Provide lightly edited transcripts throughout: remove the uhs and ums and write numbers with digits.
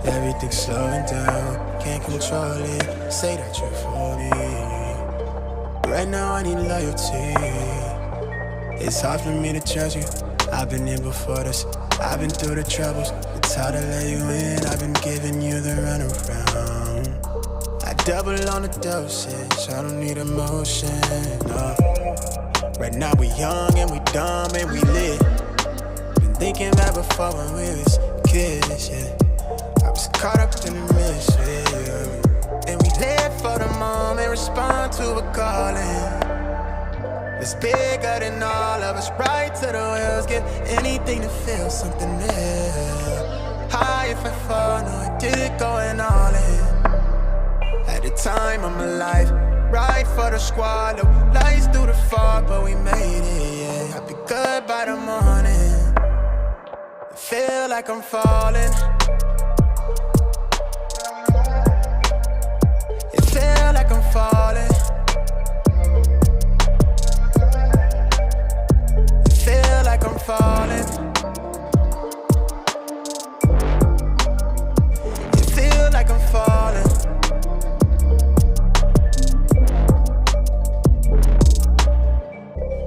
Everything's slowing down, can't control it. Say that you're for me. Right now I need loyalty. It's hard for me to trust you. I've been here before this. I've been through the troubles. It's hard to let you in. I've been giving you the runaround. I double on the dosage. I don't need emotion, no. Right now we young and we dumb and we lit. Been thinking back before when we was kids, yeah. I was caught up in the mystery, yeah. And we live for the moment, respond to a calling. It's bigger than all of us, right to the wheels. Give anything to feel something new. High if I fall, no I did it going all in. At the time of my life, right for the squad. No lights through the fog, but we made it, yeah. I'll be good by the morning. I feel like I'm falling. It feel like I'm falling. Feel like I'm falling. You feel like I'm falling.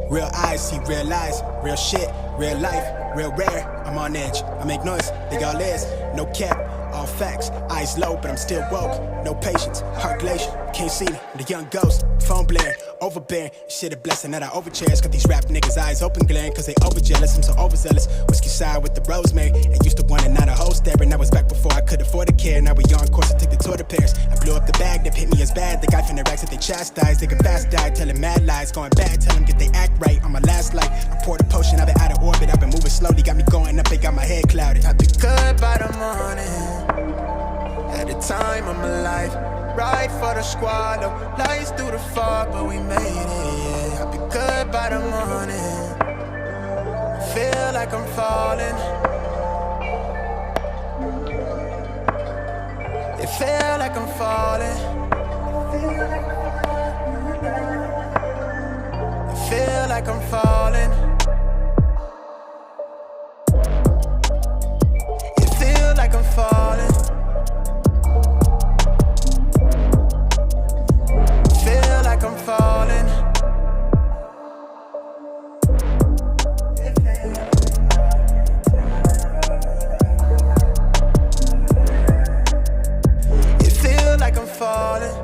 Real eyes see real eyes, real shit, real life, real rare. I'm on edge, I make noise, they all is, no cap, all facts. Eyes low, but I'm still woke. No patience, heart glacier, can't see me. I'm the young ghost, phone blaring, overbearing. Shit a blessing that I overcherish. Got these rap niggas eyes open glaring, cause they overjealous. I'm so overzealous. Whiskey sour with the rosemary. And used to want it, not a whole staring. That was back before I could afford to care. Now we on course to take the tour to Paris. I blew up the bag that hit me as bad. The guy from the racks that they chastise. They can fast die, telling mad lies. Going bad, tell them get they act right. On my last light, I poured a potion, I've been out of orbit. I've been moving slowly, got me going up, they got my head clouded. I'll be good by the morning. At the time of my life, right for the squad. No lights through the fog, but we made it, yeah. I'll be good by the morning. Feel like I'm falling. It feel like I'm falling. It feel like I'm falling. It feel like I'm falling. Feel like I'm falling. It feel like I'm falling.